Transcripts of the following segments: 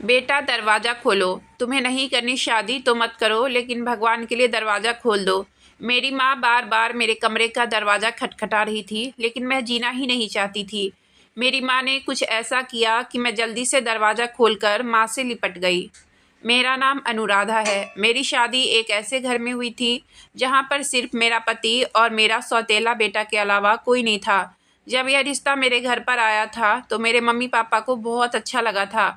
बेटा दरवाज़ा खोलो। तुम्हें नहीं करनी शादी तो मत करो, लेकिन भगवान के लिए दरवाज़ा खोल दो। मेरी माँ बार बार मेरे कमरे का दरवाज़ा खटखटा रही थी, लेकिन मैं जीना ही नहीं चाहती थी। मेरी माँ ने कुछ ऐसा किया कि मैं जल्दी से दरवाज़ा खोलकर माँ से लिपट गई। मेरा नाम अनुराधा है। मेरी शादी एक ऐसे घर में हुई थी जहाँ पर सिर्फ मेरा पति और मेरा सौतेला बेटा के अलावा कोई नहीं था। जब यह रिश्ता मेरे घर पर आया था तो मेरे मम्मी पापा को बहुत अच्छा लगा था,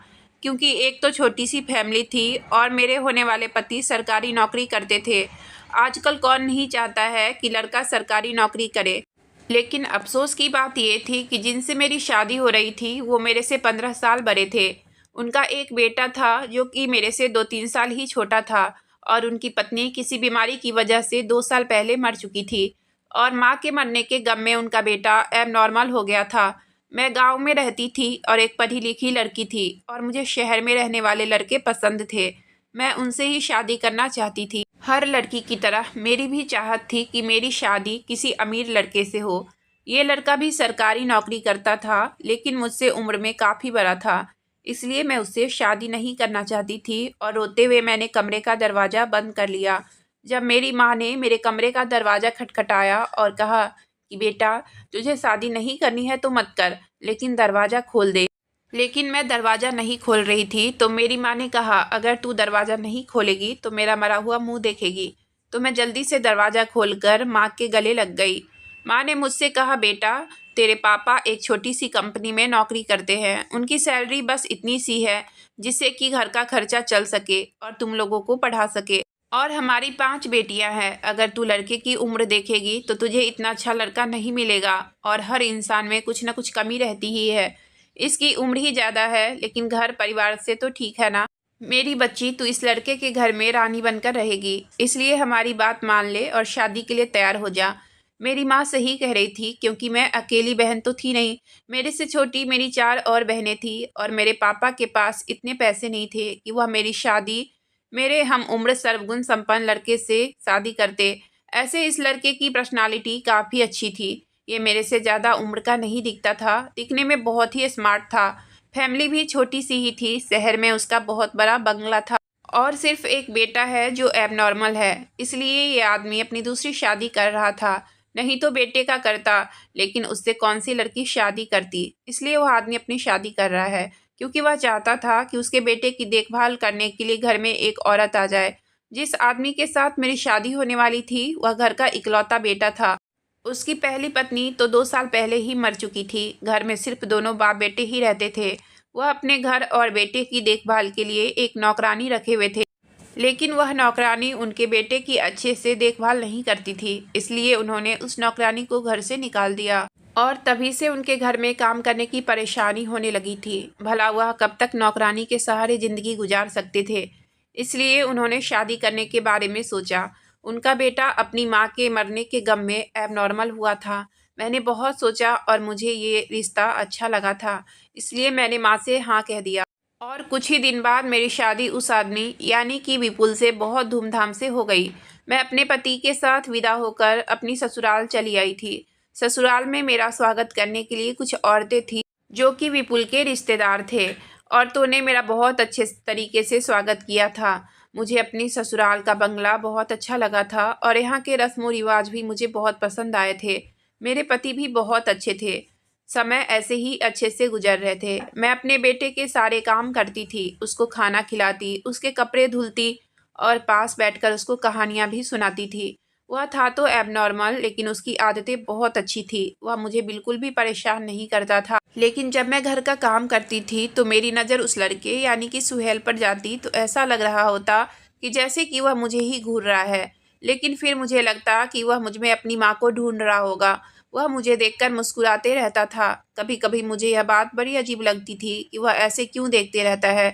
क्योंकि एक तो छोटी सी फैमिली थी और मेरे होने वाले पति सरकारी नौकरी करते थे। आजकल कौन नहीं चाहता है कि लड़का सरकारी नौकरी करे। लेकिन अफसोस की बात यह थी कि जिनसे मेरी शादी हो रही थी वो मेरे से 15 साल बड़े थे। उनका एक बेटा था जो कि मेरे से 2-3 साल ही छोटा था, और उनकी पत्नी किसी बीमारी की वजह से 2 साल पहले मर चुकी थी, और माँ के मरने के गम में उनका बेटा एबनॉर्मल हो गया था। मैं गांव में रहती थी और एक पढ़ी लिखी लड़की थी, और मुझे शहर में रहने वाले लड़के पसंद थे। मैं उनसे ही शादी करना चाहती थी। हर लड़की की तरह मेरी भी चाहत थी कि मेरी शादी किसी अमीर लड़के से हो। ये लड़का भी सरकारी नौकरी करता था, लेकिन मुझसे उम्र में काफ़ी बड़ा था, इसलिए मैं उससे शादी नहीं करना चाहती थी। और रोते हुए मैंने कमरे का दरवाज़ा बंद कर लिया। जब मेरी माँ ने मेरे कमरे का दरवाज़ा खटखटाया और कहा कि बेटा, तुझे शादी नहीं करनी है तो मत कर, लेकिन दरवाज़ा खोल दे। लेकिन मैं दरवाज़ा नहीं खोल रही थी तो मेरी माँ ने कहा, अगर तू दरवाज़ा नहीं खोलेगी तो मेरा मरा हुआ मुंह देखेगी। तो मैं जल्दी से दरवाज़ा खोलकर माँ के गले लग गई। माँ ने मुझसे कहा, बेटा, तेरे पापा एक छोटी सी कंपनी में नौकरी करते हैं। उनकी सैलरी बस इतनी सी है जिससे कि घर का खर्चा चल सके और तुम लोगों को पढ़ा सके। और हमारी 5 बेटियां हैं। अगर तू लड़के की उम्र देखेगी तो तुझे इतना अच्छा लड़का नहीं मिलेगा, और हर इंसान में कुछ ना कुछ कमी रहती ही है। इसकी उम्र ही ज़्यादा है, लेकिन घर परिवार से तो ठीक है ना। मेरी बच्ची, तू इस लड़के के घर में रानी बनकर रहेगी, इसलिए हमारी बात मान ले और शादी के लिए तैयार हो जा। मेरी माँ सही कह रही थी, क्योंकि मैं अकेली बहन तो थी नहीं। मेरे से छोटी मेरी 4 और बहनें थी, और मेरे पापा के पास इतने पैसे नहीं थे कि वह मेरी शादी मेरे हम उम्र सर्वगुण संपन्न लड़के से शादी करते। ऐसे इस लड़के की पर्सनालिटी काफ़ी अच्छी थी। ये मेरे से ज़्यादा उम्र का नहीं दिखता था, दिखने में बहुत ही स्मार्ट था। फैमिली भी छोटी सी ही थी। शहर में उसका बहुत बड़ा बंगला था, और सिर्फ एक बेटा है जो एबनॉर्मल है, इसलिए ये आदमी अपनी दूसरी शादी कर रहा था। नहीं तो बेटे का करता, लेकिन उससे कौन सी लड़की शादी करती। इसलिए वह आदमी अपनी शादी कर रहा है, क्योंकि वह चाहता था कि उसके बेटे की देखभाल करने के लिए घर में एक औरत आ जाए। जिस आदमी के साथ मेरी शादी होने वाली थी वह घर का इकलौता बेटा था। उसकी पहली पत्नी तो 2 साल पहले ही मर चुकी थी। घर में सिर्फ दोनों बाप बेटे ही रहते थे। वह अपने घर और बेटे की देखभाल के लिए एक नौकरानी रखे हुए थे, लेकिन वह नौकरानी उनके बेटे की अच्छे से देखभाल नहीं करती थी, इसलिए उन्होंने उस नौकरानी को घर से निकाल दिया। और तभी से उनके घर में काम करने की परेशानी होने लगी थी। भला वह कब तक नौकरानी के सहारे ज़िंदगी गुजार सकते थे। इसलिए उन्होंने शादी करने के बारे में सोचा। उनका बेटा अपनी माँ के मरने के गम में एबनॉर्मल हुआ था। मैंने बहुत सोचा और मुझे ये रिश्ता अच्छा लगा था, इसलिए मैंने माँ से हाँ कह दिया। और कुछ ही दिन बाद मेरी शादी उस आदमी यानी कि विपुल से बहुत धूमधाम से हो गई। मैं अपने पति के साथ विदा होकर अपनी ससुराल चली आई थी। ससुराल में मेरा स्वागत करने के लिए कुछ औरतें थीं जो कि विपुल के रिश्तेदार थे। औरतों ने मेरा बहुत अच्छे तरीके से स्वागत किया था। मुझे अपनी ससुराल का बंगला बहुत अच्छा लगा था, और यहाँ के रस्म रिवाज भी मुझे बहुत पसंद आए थे। मेरे पति भी बहुत अच्छे थे। समय ऐसे ही अच्छे से गुजर रहे थे। मैं अपने बेटे के सारे काम करती थी, उसको खाना खिलाती, उसके कपड़े धुलती, और पास बैठकर उसको कहानियाँ भी सुनाती थी। वह था तो एबनॉर्मल, लेकिन उसकी आदतें बहुत अच्छी थी। वह मुझे बिल्कुल भी परेशान नहीं करता था। लेकिन जब मैं घर का काम करती थी तो मेरी नज़र उस लड़के यानी कि सुहेल पर जाती तो ऐसा लग रहा होता कि जैसे कि वह मुझे ही घूर रहा है। लेकिन फिर मुझे लगता कि वह मुझ में अपनी माँ को ढूंढ रहा होगा। वह मुझे देखकर मुस्कुराते रहता था। कभी कभी मुझे यह बात बड़ी अजीब लगती थी कि वह ऐसे क्यों देखते रहता है,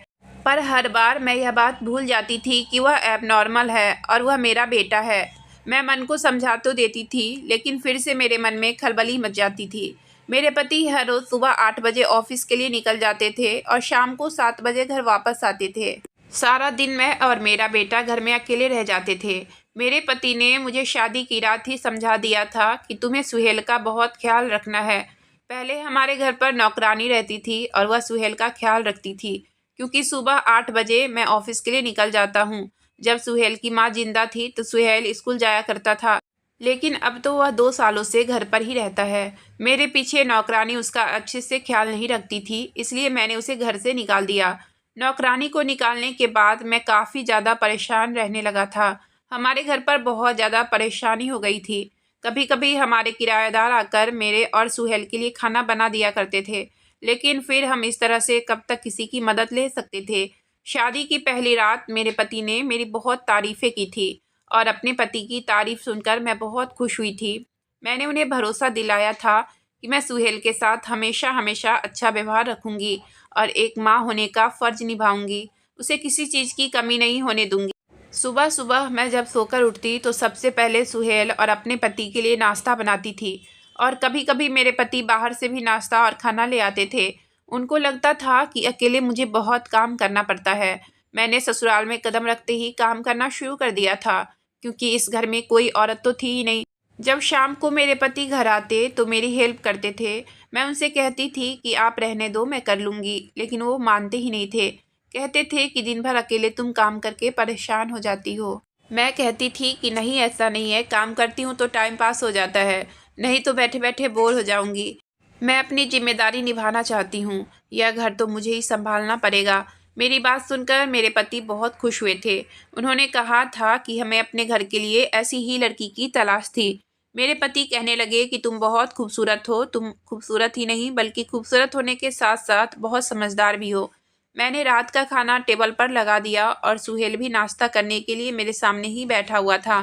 पर हर बार मैं यह बात भूल जाती थी कि वह एबनॉर्मल है और वह मेरा बेटा है। मैं मन को समझा तो देती थी, लेकिन फिर से मेरे मन में खलबली मच जाती थी। मेरे पति हर रोज़ सुबह 8 बजे ऑफिस के लिए निकल जाते थे और शाम को 7 बजे घर वापस आते थे। सारा दिन मैं और मेरा बेटा घर में अकेले रह जाते थे। मेरे पति ने मुझे शादी की रात ही समझा दिया था कि तुम्हें सुहेल का बहुत ख्याल रखना है। पहले हमारे घर पर नौकरानी रहती थी और वह सुहेल का ख्याल रखती थी, क्योंकि सुबह 8 बजे मैं ऑफिस के लिए निकल जाता हूँ। जब सुहेल की माँ जिंदा थी तो सुहेल स्कूल जाया करता था, लेकिन अब तो वह 2 सालों से घर पर ही रहता है। मेरे पीछे नौकरानी उसका अच्छे से ख्याल नहीं रखती थी, इसलिए मैंने उसे घर से निकाल दिया। नौकरानी को निकालने के बाद मैं काफ़ी ज़्यादा परेशान रहने लगा था। हमारे घर पर बहुत ज़्यादा परेशानी हो गई थी। कभी कभी हमारे किराएदार आकर मेरे और सुहेल के लिए खाना बना दिया करते थे, लेकिन फिर हम इस तरह से कब तक किसी की मदद ले सकते थे। शादी की पहली रात मेरे पति ने मेरी बहुत तारीफ़ें की थी और अपने पति की तारीफ़ सुनकर मैं बहुत खुश हुई थी। मैंने उन्हें भरोसा दिलाया था कि मैं सुहेल के साथ हमेशा हमेशा अच्छा व्यवहार रखूंगी और एक माँ होने का फ़र्ज निभाऊंगी। उसे किसी चीज़ की कमी नहीं होने दूंगी। सुबह सुबह मैं जब सोकर उठती तो सबसे पहले सुहेल और अपने पति के लिए नाश्ता बनाती थी, और कभी कभी मेरे पति बाहर से भी नाश्ता और खाना ले आते थे। उनको लगता था कि अकेले मुझे बहुत काम करना पड़ता है। मैंने ससुराल में कदम रखते ही काम करना शुरू कर दिया था, क्योंकि इस घर में कोई औरत तो थी ही नहीं। जब शाम को मेरे पति घर आते तो मेरी हेल्प करते थे। मैं उनसे कहती थी कि आप रहने दो, मैं कर लूँगी, लेकिन वो मानते ही नहीं थे। कहते थे कि दिन भर अकेले तुम काम करके परेशान हो जाती हो। मैं कहती थी कि नहीं, ऐसा नहीं है, काम करती हूँ तो टाइम पास हो जाता है, नहीं तो बैठे बैठे बोर हो जाऊँगी। मैं अपनी जिम्मेदारी निभाना चाहती हूँ, यह घर तो मुझे ही संभालना पड़ेगा। मेरी बात सुनकर मेरे पति बहुत खुश हुए थे। उन्होंने कहा था कि हमें अपने घर के लिए ऐसी ही लड़की की तलाश थी। मेरे पति कहने लगे कि तुम बहुत खूबसूरत हो, तुम खूबसूरत ही नहीं बल्कि खूबसूरत होने के साथ साथ बहुत समझदार भी हो। मैंने रात का खाना टेबल पर लगा दिया और सुहेल भी नाश्ता करने के लिए मेरे सामने ही बैठा हुआ था।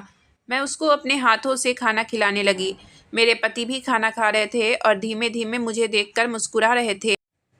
मैं उसको अपने हाथों से खाना खिलाने लगी। मेरे पति भी खाना खा रहे थे और धीमे धीमे मुझे देखकर मुस्कुरा रहे थे।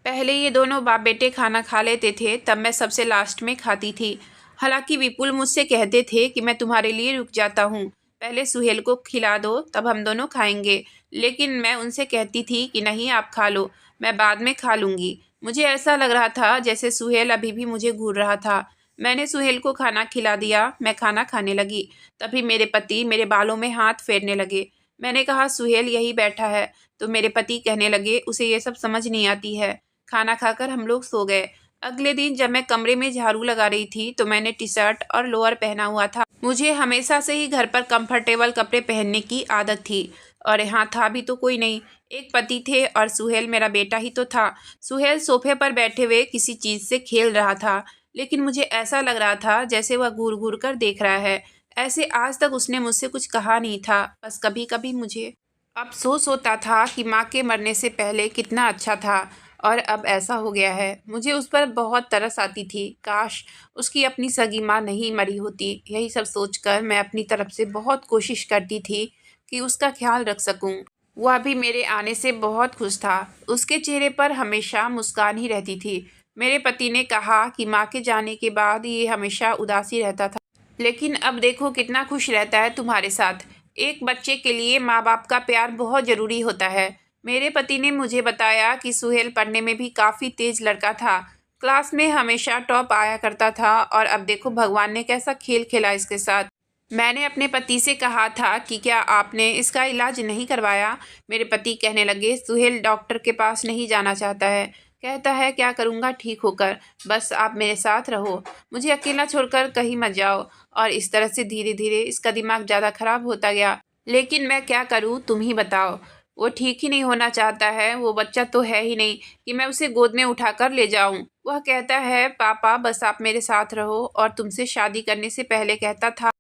पहले ये दोनों बाप बेटे खाना खा लेते थे, तब मैं सबसे लास्ट में खाती थी। हालांकि विपुल मुझसे कहते थे कि मैं तुम्हारे लिए रुक जाता हूँ, पहले सुहेल को खिला दो तब हम दोनों खाएंगे। लेकिन मैं उनसे कहती थी कि नहीं, आप खा लो, मैं बाद में खा लूँगी। मुझे ऐसा लग रहा था जैसे सुहेल अभी भी मुझे घूर रहा था। मैंने सुहेल को खाना खिला दिया, मैं खाना खाने लगी। तभी मेरे पति मेरे बालों में हाथ फेरने लगे। मैंने कहा सुहेल यही बैठा है, तो मेरे पति कहने लगे उसे ये सब समझ नहीं आती है। खाना खाकर हम लोग सो गए। अगले दिन जब मैं कमरे में झाड़ू लगा रही थी तो मैंने टी शर्ट और लोअर पहना हुआ था। मुझे हमेशा से ही घर पर कंफर्टेबल कपड़े पहनने की आदत थी, और यहाँ था भी तो कोई नहीं, एक पति थे और सुहेल मेरा बेटा ही तो था। सुहेल सोफे पर बैठे हुए किसी चीज़ से खेल रहा था, लेकिन मुझे ऐसा लग रहा था जैसे वह घूर घूर कर देख रहा है। ऐसे आज तक उसने मुझसे कुछ कहा नहीं था, बस कभी कभी मुझे अफसोस होता था कि माँ के मरने से पहले कितना अच्छा था और अब ऐसा हो गया है। मुझे उस पर बहुत तरस आती थी, काश उसकी अपनी सगी माँ नहीं मरी होती। यही सब सोचकर मैं अपनी तरफ से बहुत कोशिश करती थी कि उसका ख्याल रख सकूं। वह भी मेरे आने से बहुत खुश था, उसके चेहरे पर हमेशा मुस्कान ही रहती थी। मेरे पति ने कहा कि माँ के जाने के बाद ये हमेशा उदासी रहता था, लेकिन अब देखो कितना खुश रहता है तुम्हारे साथ। एक बच्चे के लिए माँ बाप का प्यार बहुत ज़रूरी होता है। मेरे पति ने मुझे बताया कि सुहेल पढ़ने में भी काफ़ी तेज लड़का था, क्लास में हमेशा टॉप आया करता था, और अब देखो भगवान ने कैसा खेल खेला इसके साथ। मैंने अपने पति से कहा था कि क्या आपने इसका इलाज नहीं करवाया। मेरे पति कहने लगे सुहेल डॉक्टर के पास नहीं जाना चाहता है, कहता है क्या करूँगा ठीक होकर, बस आप मेरे साथ रहो, मुझे अकेला छोड़कर कहीं मत जाओ। और इस तरह से धीरे धीरे इसका दिमाग ज़्यादा खराब होता गया। लेकिन मैं क्या करूँ, तुम ही बताओ। वो ठीक ही नहीं होना चाहता है, वो बच्चा तो है ही नहीं कि मैं उसे गोद में उठाकर ले जाऊं। वह कहता है पापा बस आप मेरे साथ रहो, और तुमसे शादी करने से पहले कहता था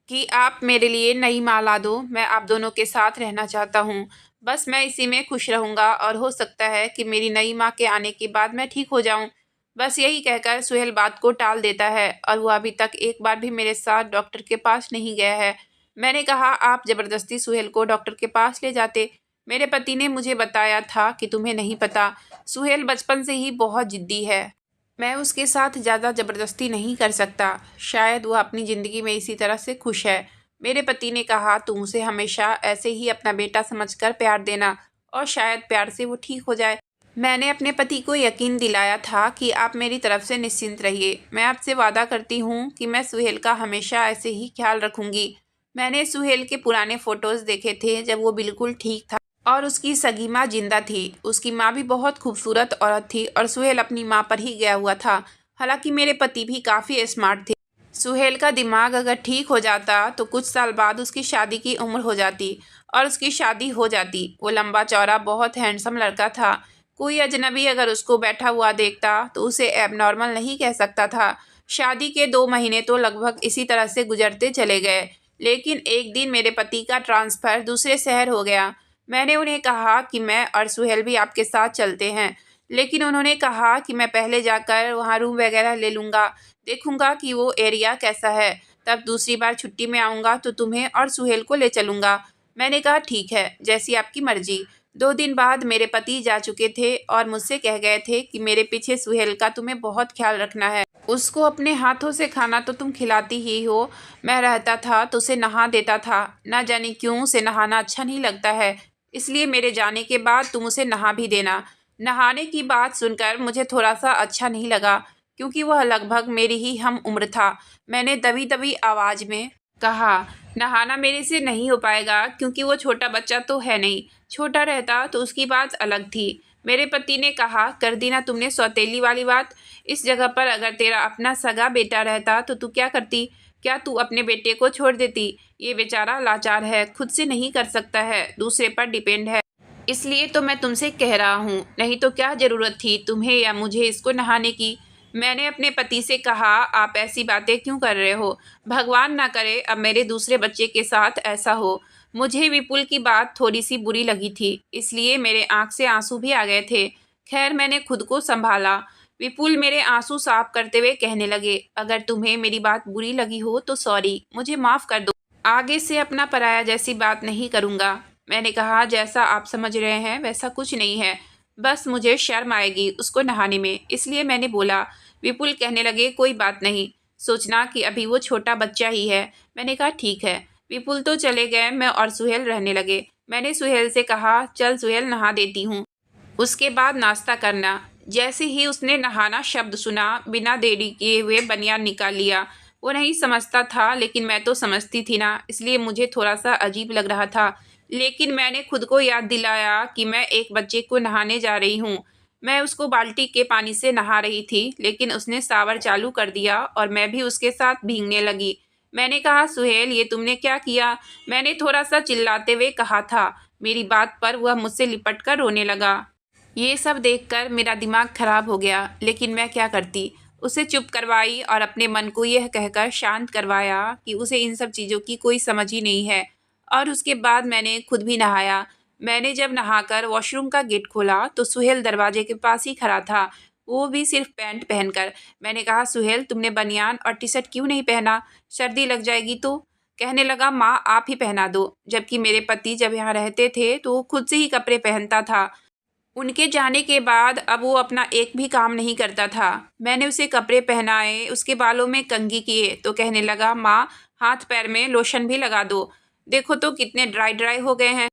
कि आप मेरे लिए नई माँ ला दो, मैं आप दोनों के साथ रहना चाहता हूँ, बस मैं इसी में खुश रहूँगा और हो सकता है कि मेरी नई माँ के आने के बाद मैं ठीक हो जाऊँ। बस यही कहकर सुहेल बात को टाल देता है, और वह अभी तक एक बार भी मेरे साथ डॉक्टर के पास नहीं गया है। मैंने कहा आप ज़बरदस्ती सुहेल को डॉक्टर के पास ले जाते। मेरे पति ने मुझे बताया था कि तुम्हें नहीं पता, सुहेल बचपन से ही बहुत ज़िद्दी है, मैं उसके साथ ज़्यादा ज़बरदस्ती नहीं कर सकता, शायद वह अपनी ज़िंदगी में इसी तरह से खुश है। मेरे पति ने कहा तुम उसे हमेशा ऐसे ही अपना बेटा समझकर प्यार देना, और शायद प्यार से वो ठीक हो जाए। मैंने अपने पति को यकीन दिलाया था कि आप मेरी तरफ से निश्चिंत रहिए, मैं आपसे वादा करती हूँ कि मैं सुहेल का हमेशा ऐसे ही ख्याल रखूँगी। मैंने सुहेल के पुराने फ़ोटोज़ देखे थे जब वो बिल्कुल ठीक था और उसकी सगी माँ जिंदा थी। उसकी माँ भी बहुत खूबसूरत औरत थी और सुहेल अपनी माँ पर ही गया हुआ था। हालांकि मेरे पति भी काफ़ी स्मार्ट थे। सुहेल का दिमाग अगर ठीक हो जाता तो कुछ साल बाद उसकी शादी की उम्र हो जाती और उसकी शादी हो जाती। वो लंबा चौड़ा बहुत हैंडसम लड़का था। कोई अजनबी अगर उसको बैठा हुआ देखता तो उसे एबनॉर्मल नहीं कह सकता था। शादी के 2 महीने तो लगभग इसी तरह से गुजरते चले गए, लेकिन एक दिन मेरे पति का ट्रांसफ़र दूसरे शहर हो गया। मैंने उन्हें कहा कि मैं और सुहेल भी आपके साथ चलते हैं, लेकिन उन्होंने कहा कि मैं पहले जाकर वहाँ रूम वगैरह ले लूँगा, देखूँगा कि वो एरिया कैसा है, तब दूसरी बार छुट्टी में आऊँगा तो तुम्हें और सुहेल को ले चलूँगा। मैंने कहा ठीक है, जैसी आपकी मर्ज़ी। 2 दिन बाद मेरे पति जा चुके थे और मुझसे कह गए थे कि मेरे पीछे सुहेल का तुम्हें बहुत ख्याल रखना है। उसको अपने हाथों से खाना तो तुम खिलाती ही हो। मैं रहता था तो उसे नहा देता था। ना जाने क्यों उसे नहाना अच्छा नहीं लगता है, इसलिए मेरे जाने के बाद तुम उसे नहा भी देना। नहाने की बात सुनकर मुझे थोड़ा-सा अच्छा नहीं लगा, क्योंकि वह लगभग मेरी ही हम उम्र था। मैंने दबी-दबी आवाज़ में कहा, नहाना मेरे से नहीं हो पाएगा क्योंकि वो छोटा बच्चा तो है नहीं। छोटा रहता तो उसकी बात अलग थी। मेरे पति ने कहा, कर दी ना तुमने सौतेली वाली बात। इस जगह पर अगर तेरा अपना सगा बेटा रहता तो तू क्या करती? क्या तू अपने बेटे को छोड़ देती? ये बेचारा लाचार है, खुद से नहीं कर सकता है, दूसरे पर डिपेंड है। इसलिए तो मैं तुमसे कह रहा हूँ, नहीं तो क्या ज़रूरत थी तुम्हें या मुझे इसको नहाने की। मैंने अपने पति से कहा, आप ऐसी बातें क्यों कर रहे हो? भगवान ना करे अब मेरे दूसरे बच्चे के साथ ऐसा हो। मुझे विपुल की बात थोड़ी सी बुरी लगी थी, इसलिए मेरे आँख से आंसू भी आ गए थे। खैर मैंने खुद को संभाला। विपुल मेरे आंसू साफ करते हुए कहने लगे, अगर तुम्हें मेरी बात बुरी लगी हो तो सॉरी, मुझे माफ़ कर दो। आगे से अपना पराया जैसी बात नहीं करूँगा। मैंने कहा, जैसा आप समझ रहे हैं वैसा कुछ नहीं है, बस मुझे शर्म आएगी उसको नहाने में, इसलिए मैंने बोला। विपुल कहने लगे, कोई बात नहीं, सोचना कि अभी वो छोटा बच्चा ही है। मैंने कहा ठीक है। विपुल तो चले गए, मैं और सुहेल रहने लगे। मैंने सुहेल से कहा, चल सुहेल नहा देती हूँ, उसके बाद नाश्ता करना। जैसे ही उसने नहाना शब्द सुना, बिना देरी किए हुए बनियान निकाल लिया। वो नहीं समझता था, लेकिन मैं तो समझती थी ना, इसलिए मुझे थोड़ा-सा अजीब लग रहा था। लेकिन मैंने खुद को याद दिलाया कि मैं एक बच्चे को नहाने जा रही हूँ। मैं उसको बाल्टी के पानी से नहा रही थी, लेकिन उसने शावर चालू कर दिया और मैं भी उसके साथ भीगने लगी। मैंने कहा, सुहेल ये तुमने क्या किया? मैंने थोड़ा-सा चिल्लाते हुए कहा था। मेरी बात पर वह मुझसे लिपट कर रोने लगा। ये सब देखकर मेरा दिमाग खराब हो गया, लेकिन मैं क्या करती? उसे चुप करवाई और अपने मन को यह कहकर शांत करवाया कि उसे इन सब चीज़ों की कोई समझ ही नहीं है। और उसके बाद मैंने खुद भी नहाया। मैंने जब नहाकर वॉशरूम का गेट खोला तो सुहेल दरवाजे के पास ही खड़ा था, वो भी सिर्फ पैंट पहनकर। मैंने कहा, सुहेल तुमने बनियान और टी शर्ट क्यों नहीं पहना? सर्दी लग जाएगी तो। कहने लगा, माँ आप ही पहना दो। जबकि मेरे पति जब यहाँ रहते थे तो वो खुद से ही कपड़े पहनता था। उनके जाने के बाद अब वो अपना एक भी काम नहीं करता था। मैंने उसे कपड़े पहनाए, उसके बालों में कंघी किए तो कहने लगा, माँ हाथ पैर में लोशन भी लगा दो, देखो तो कितने ड्राई ड्राई हो गए हैं।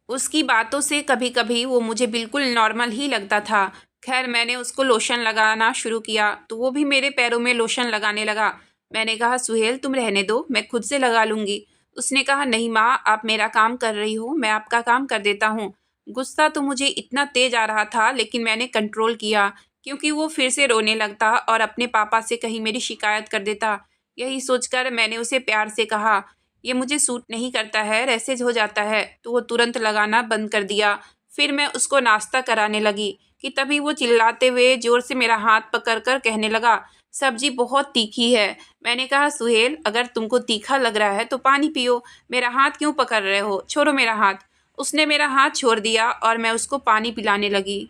उसकी बातों से कभी-कभी वो मुझे बिल्कुल नॉर्मल ही लगता था। खैर मैंने उसको लोशन लगाना शुरू किया तो वो भी मेरे पैरों में लोशन लगाने लगा। मैंने कहा, सुहेल तुम रहने दो, मैं खुद से लगा लूँगी। उसने कहा, नहीं माँ आप मेरा काम कर रही हो, मैं आपका काम कर देता हूँ। गुस्सा तो मुझे इतना तेज़ आ रहा था, लेकिन मैंने कंट्रोल किया, क्योंकि वो फिर से रोने लगता और अपने पापा से कहीं मेरी शिकायत कर देता। यही सोचकर मैंने उसे प्यार से कहा, ये मुझे सूट नहीं करता है, रैसेज हो जाता है, तो वो तुरंत लगाना बंद कर दिया। फिर मैं उसको नाश्ता कराने लगी कि तभी वो चिल्लाते हुए ज़ोर से मेरा हाथ पकड़कर कहने लगा, सब्जी बहुत तीखी है। मैंने कहा, सुहेल अगर तुमको तीखा लग रहा है तो पानी पियो, मेरा हाथ क्यों पकड़ रहे हो? छोड़ो मेरा हाथ। उसने मेरा हाथ छोड़ दिया और मैं उसको पानी पिलाने लगी।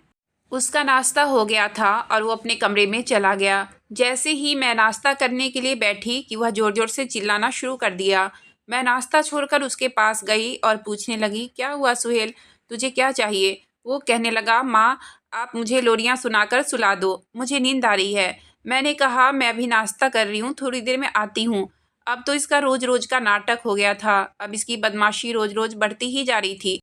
उसका नाश्ता हो गया था और वो अपने कमरे में चला गया। जैसे ही मैं नाश्ता करने के लिए बैठी कि वह ज़ोर-ज़ोर से चिल्लाना शुरू कर दिया। मैं नाश्ता छोड़कर उसके पास गई और पूछने लगी, क्या हुआ सुहेल, तुझे क्या चाहिए? वो कहने लगा, माँ आप मुझे लोरियाँ सुनाकर सुला दो, मुझे नींद आ रही है। मैंने कहा, मैं अभी नाश्ता कर रही हूँ, थोड़ी देर में आती हूँ। अब तो इसका रोज़-रोज़ का नाटक हो गया था। अब इसकी बदमाशी रोज़-रोज़ बढ़ती ही जा रही थी।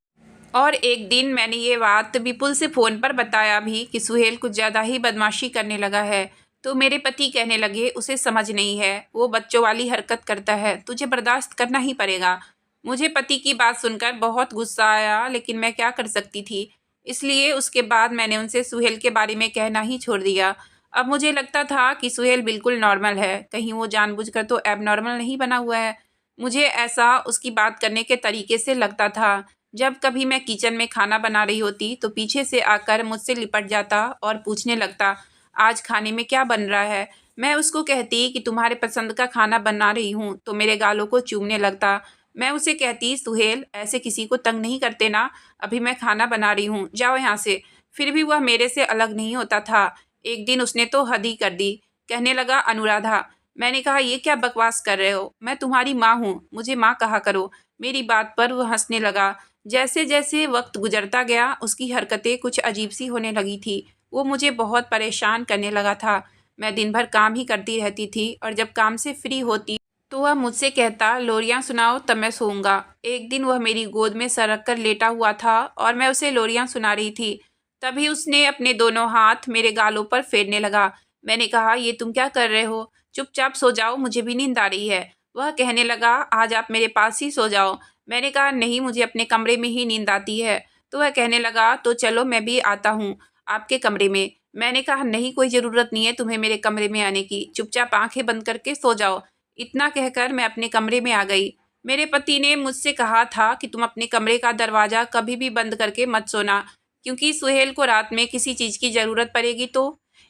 और एक दिन मैंने ये बात विपुल से फ़ोन पर बताया भी कि सुहेल कुछ ज़्यादा ही बदमाशी करने लगा है। तो मेरे पति कहने लगे, उसे समझ नहीं है, वो बच्चों वाली हरकत करता है, तुझे बर्दाश्त करना ही पड़ेगा। मुझे पति की बात सुनकर बहुत गुस्सा आया, लेकिन मैं क्या कर सकती थी। इसलिए उसके बाद मैंने उनसे सुहेल के बारे में कहना ही छोड़ दिया। अब मुझे लगता था कि सुहेल बिल्कुल नॉर्मल है, कहीं वो जानबूझकर तो एबनॉर्मल नहीं बना हुआ है। मुझे ऐसा उसकी बात करने के तरीके से लगता था। जब कभी मैं किचन में खाना बना रही होती तो पीछे से आकर मुझसे लिपट जाता और पूछने लगता, आज खाने में क्या बन रहा है। मैं उसको कहती कि तुम्हारे पसंद का खाना बना रही हूँ, तो मेरे गालों को चूमने लगता। मैं उसे कहती, सुहेल ऐसे किसी को तंग नहीं करते ना, अभी मैं खाना बना रही हूँ, जाओ यहाँ से। फिर भी वह मेरे से अलग नहीं होता था। एक दिन उसने तो हद ही कर दी। कहने लगा, अनुराधा। मैंने कहा, ये क्या बकवास कर रहे हो, मैं तुम्हारी माँ हूँ, मुझे माँ कहा करो। मेरी बात पर वह हंसने लगा। जैसे जैसे वक्त गुजरता गया उसकी हरकतें कुछ अजीब सी होने लगी थी। वो मुझे बहुत परेशान करने लगा था। मैं दिन भर काम ही करती रहती थी और जब काम से फ्री होती तो वह मुझसे कहता, लोरियां सुनाओ तब मैं सोऊंगा। एक दिन वह मेरी गोद में सरक कर लेटा हुआ था और मैं उसे लोरियां सुना रही थी। तभी उसने अपने दोनों हाथ मेरे गालों पर फेरने लगा। मैंने कहा, ये तुम क्या कर रहे हो, चुपचाप सो जाओ, मुझे भी नींद आ रही है। वह कहने लगा, आज आप मेरे पास ही सो जाओ। मैंने कहा, नहीं, मुझे अपने कमरे में ही नींद आती है। तो वह कहने लगा, तो चलो मैं भी आता हूँ आपके कमरे में। मैंने कहा, नहीं, कोई ज़रूरत नहीं है तुम्हें मेरे कमरे में आने की, चुपचाप आंखें बंद करके सो जाओ। इतना कहकर मैं अपने कमरे में आ गई। मेरे पति ने मुझसे कहा था कि तुम अपने कमरे का दरवाज़ा कभी भी बंद करके मत सोना, क्योंकि सुहेल को रात में किसी चीज़ की ज़रूरत पड़ेगी तो।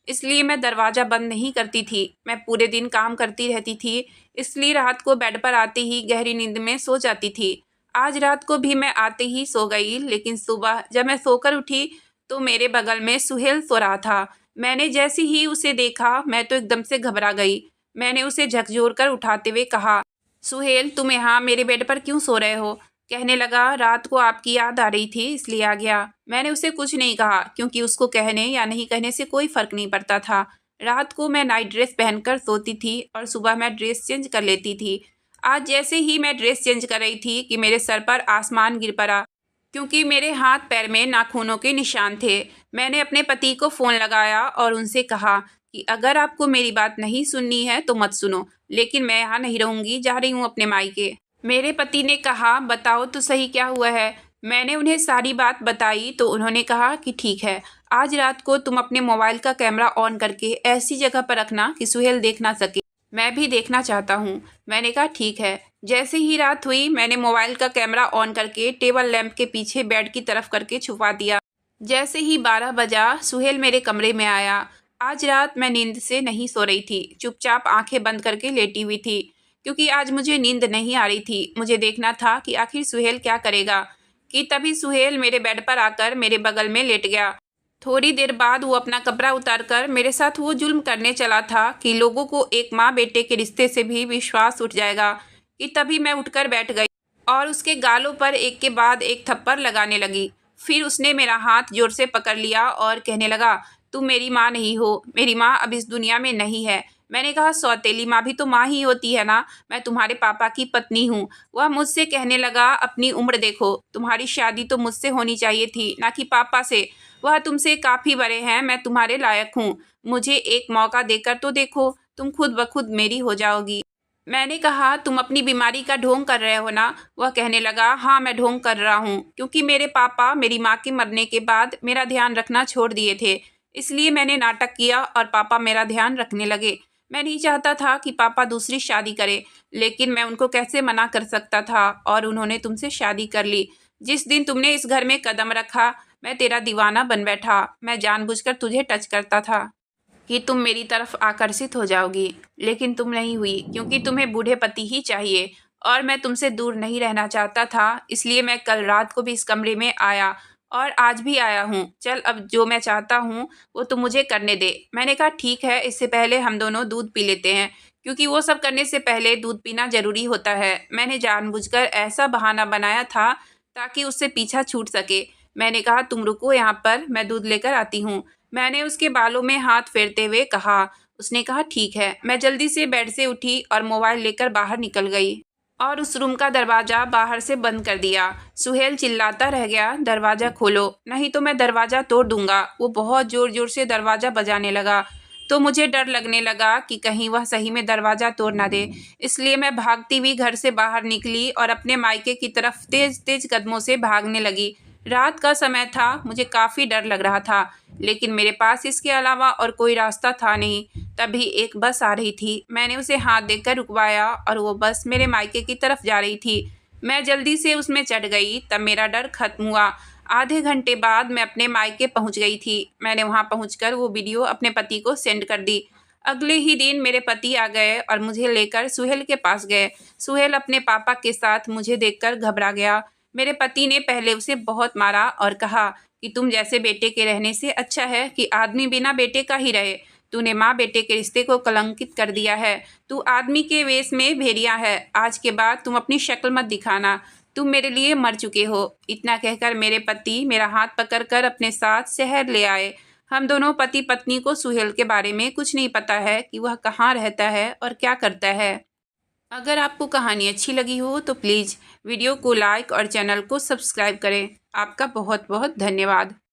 इसलिए मैं दरवाज़ा बंद नहीं करती थी। मैं पूरे दिन काम करती रहती थी, इसलिए रात को बेड पर आते ही गहरी नींद में सो जाती थी। आज रात को भी मैं आते ही सो गई, लेकिन सुबह जब मैं सोकर उठी तो मेरे बगल में सुहेल सो रहा था। मैंने जैसे ही उसे देखा मैं तो एकदम से घबरा गई। मैंने उसे झकझोर कर उठाते हुए कहा, सुहेल, तुम यहाँ मेरे बेड पर क्यों सो रहे हो। कहने लगा, रात को आपकी याद आ रही थी इसलिए आ गया। मैंने उसे कुछ नहीं कहा, क्योंकि उसको कहने या नहीं कहने से कोई फ़र्क नहीं पड़ता था। रात को मैं नाइट ड्रेस पहनकर सोती थी और सुबह मैं ड्रेस चेंज कर लेती थी। आज जैसे ही मैं ड्रेस चेंज कर रही थी कि मेरे सर पर आसमान गिर पड़ा, क्योंकि मेरे हाथ पैर में नाखूनों के निशान थे। मैंने अपने पति को फ़ोन लगाया और उनसे कहा कि अगर आपको मेरी बात नहीं सुननी है तो मत सुनो, लेकिन मैं यहाँ नहीं रहूँगी, जा रही हूँ अपने मायके। मेरे पति ने कहा, बताओ तो सही क्या हुआ है। मैंने उन्हें सारी बात बताई तो उन्होंने कहा कि ठीक है, आज रात को तुम अपने मोबाइल का कैमरा ऑन करके ऐसी जगह पर रखना कि सुहेल देख ना सके, मैं भी देखना चाहता हूँ। मैंने कहा, ठीक है। जैसे ही रात हुई मैंने मोबाइल का कैमरा ऑन करके टेबल लैंप के पीछे बेड की तरफ करके छुपा दिया। जैसे ही 12 बजा सुहेल मेरे कमरे में आया। आज रात मैं नींद से नहीं सो रही थी, चुपचाप आंखें बंद करके लेटी हुई थी, क्योंकि आज मुझे नींद नहीं आ रही थी। मुझे देखना था कि आखिर सुहेल क्या करेगा। कि तभी सुहेल मेरे बेड पर आकर मेरे बगल में लेट गया। थोड़ी देर बाद वो अपना कपड़ा उतारकर मेरे साथ वो जुल्म करने चला था कि लोगों को एक माँ बेटे के रिश्ते से भी विश्वास उठ जाएगा। कि तभी मैं उठकर बैठ गई और उसके गालों पर एक के बाद एक थप्पड़ लगाने लगी। फिर उसने मेरा हाथ जोर से पकड़ लिया और कहने लगा, तुम मेरी माँ नहीं हो, मेरी माँ अब इस दुनिया में नहीं है। मैंने कहा, सौतेली माँ भी तो माँ ही होती है ना, मैं तुम्हारे पापा की पत्नी हूँ। वह मुझसे कहने लगा, अपनी उम्र देखो, तुम्हारी शादी तो मुझसे होनी चाहिए थी, ना कि पापा से। वह तुमसे काफ़ी बड़े हैं, मैं तुम्हारे लायक हूँ। मुझे एक मौका देकर तो देखो, तुम खुद ब खुद मेरी हो जाओगी। मैंने कहा, तुम अपनी बीमारी का ढोंग कर रहे हो ना। वह कहने लगा, हाँ, मैं ढोंग कर रहा हूँ, क्योंकि मेरे पापा मेरी माँ के मरने के बाद मेरा ध्यान रखना छोड़ दिए थे, इसलिए मैंने नाटक किया और पापा मेरा ध्यान रखने लगे। मैं नहीं चाहता था कि पापा दूसरी शादी करें, लेकिन मैं उनको कैसे मना कर सकता था, और उन्होंने तुमसे शादी कर ली। जिस दिन तुमने इस घर में कदम रखा मैं तेरा दीवाना बन बैठा। मैं जानबूझकर तुझे टच करता था कि तुम मेरी तरफ आकर्षित हो जाओगी, लेकिन तुम नहीं हुई, क्योंकि तुम्हें बूढ़े पति ही चाहिए और मैं तुमसे दूर नहीं रहना चाहता था। इसलिए मैं कल रात को भी इस कमरे में आया और आज भी आया हूँ। चल, अब जो मैं चाहता हूँ वो तुम मुझे करने दे। मैंने कहा, ठीक है, इससे पहले हम दोनों दूध पी लेते हैं, क्योंकि वो सब करने से पहले दूध पीना ज़रूरी होता है। मैंने जानबूझकर ऐसा बहाना बनाया था ताकि उससे पीछा छूट सके। मैंने कहा, तुम रुको यहाँ पर, मैं दूध लेकर आती हूँ। मैंने उसके बालों में हाथ फेरते हुए कहा। उसने कहा, ठीक है। मैं जल्दी से बेड से उठी और मोबाइल लेकर बाहर निकल गई और उस रूम का दरवाज़ा बाहर से बंद कर दिया। सुहेल चिल्लाता रह गया, दरवाज़ा खोलो, नहीं तो मैं दरवाज़ा तोड़ दूंगा। वो बहुत ज़ोर ज़ोर से दरवाज़ा बजाने लगा, तो मुझे डर लगने लगा कि कहीं वह सही में दरवाज़ा तोड़ ना दे। इसलिए मैं भागती हुई घर से बाहर निकली और अपने मायके की तरफ तेज़ तेज़ कदमों से भागने लगी। रात का समय था, मुझे काफ़ी डर लग रहा था, लेकिन मेरे पास इसके अलावा और कोई रास्ता था नहीं। तभी एक बस आ रही थी। मैंने उसे हाथ देकर रुकवाया और वो बस मेरे मायके की तरफ जा रही थी। मैं जल्दी से उसमें चढ़ गई, तब मेरा डर खत्म हुआ। आधे घंटे बाद मैं अपने मायके पहुंच गई थी। मैंने वहां पहुंचकर वो वीडियो अपने पति को सेंड कर दी। अगले ही दिन मेरे पति आ गए और मुझे लेकर सुहेल के पास गए। सुहेल अपने पापा के साथ मुझे देखकर घबरा गया। मेरे पति ने पहले उसे बहुत मारा और कहा कि तुम जैसे बेटे के रहने से अच्छा है कि आदमी बिना बेटे का ही रहे। तूने माँ बेटे के रिश्ते को कलंकित कर दिया है। तू आदमी के वेश में भेड़िया है। आज के बाद तुम अपनी शक्ल मत दिखाना। तुम मेरे लिए मर चुके हो। इतना कहकर मेरे पति मेरा हाथ पकड़कर अपने साथ शहर ले आए। हम दोनों पति पत्नी को सुहेल के बारे में कुछ नहीं पता है कि वह कहाँ रहता है और क्या करता है। अगर आपको कहानी अच्छी लगी हो तो प्लीज़ वीडियो को लाइक और चैनल को सब्सक्राइब करें। आपका बहुत बहुत धन्यवाद।